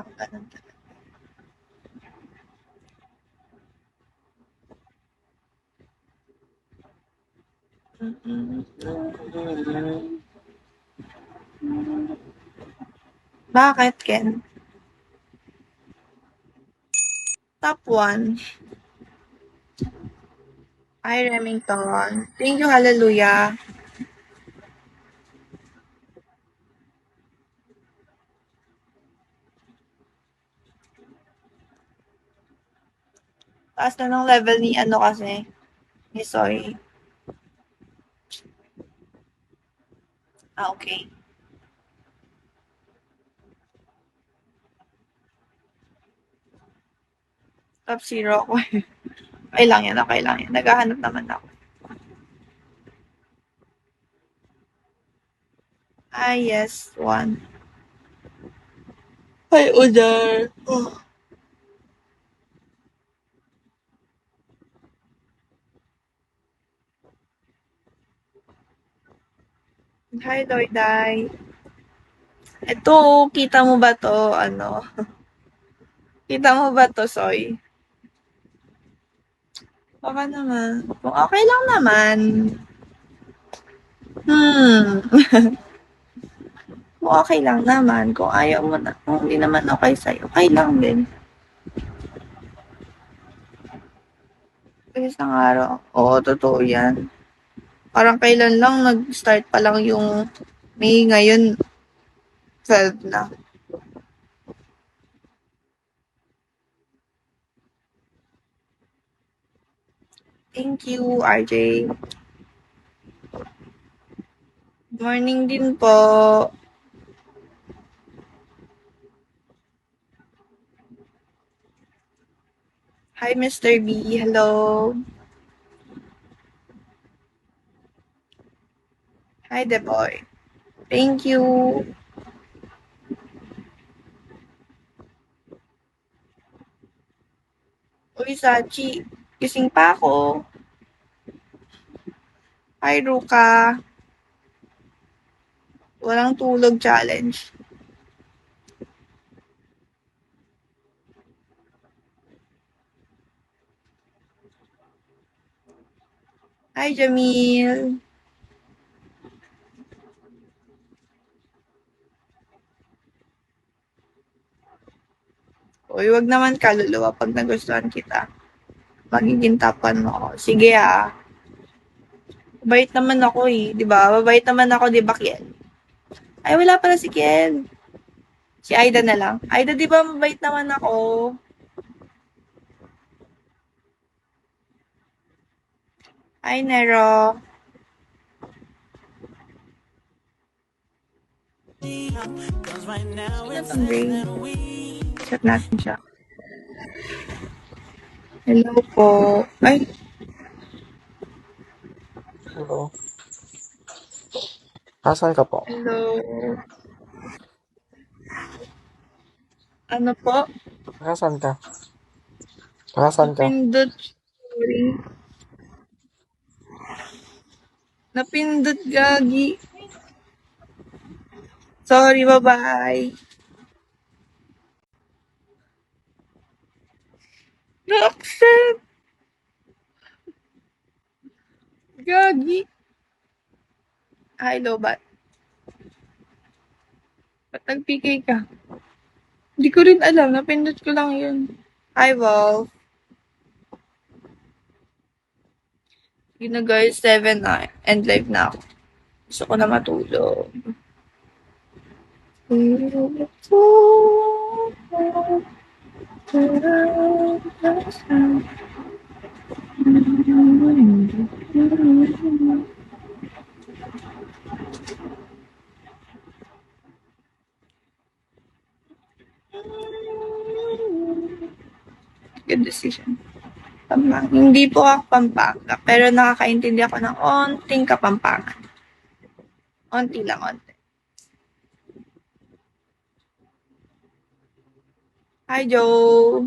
Ganun talaga. Bakit, Ken? Top 1. Hi, Remington. Thank you, hallelujah. Taas na ng level ni ano kasi, ni Soy. Ah, okay. Top 0 ako. Okay lang yan, okay lang yan. Naghahanap naman ako. Ah, yes, 1. Hi, Udar. Oh. Hi, Loyday. Ito, kita mo ba to? Ano? Kita mo ba to, Soy? Baka naman. Kung okay lang naman. Kung okay lang naman. Kung ayaw mo na. Kung hindi naman okay sa'yo. Okay lang din. Isang araw. Oo, totoo yan. Parang kailan lang nag-start pa lang yung May, ngayon 12 na. Thank you, RJ. Morning din po. Hi, Mr. B. Hello. Hi, the boy. Thank you. Uy, Sachi. Gising pa ako. Hi, Ruka. Walang tulog challenge. Hi, Jamil. Uy, wag naman kaluluwa pag nagustuhan kita. Magiging tapan mo ako. Sige ah. Mabait naman ako eh. Di ba? Mabait naman ako, di ba, Kiel? Ay, wala pala si Kiel. Si Aida na lang. Aida, di ba mabait naman ako? Hi, Nero. Sino tong Ray? Chat natin siya. Hello po. Ay, Hello. Asan ka po? hello. Ano po? Asan ka? Asan ka? Napindot. Sorry. Napindot, gagi. Sorry, bye-bye. Na-accept. Gagi. Hi, Lobat. Ba't nag-PK ka? Hindi ko rin alam. Napindot ko lang yun. Hi, Wolf. Yun na guys, 7 na. End live na ako. Gusto ko na matulog. Good decision. Hindi po ako Pampanga, pero nakakaintindi ako ng onting Kapampangan. Onti lang, onti. Hi, Joe.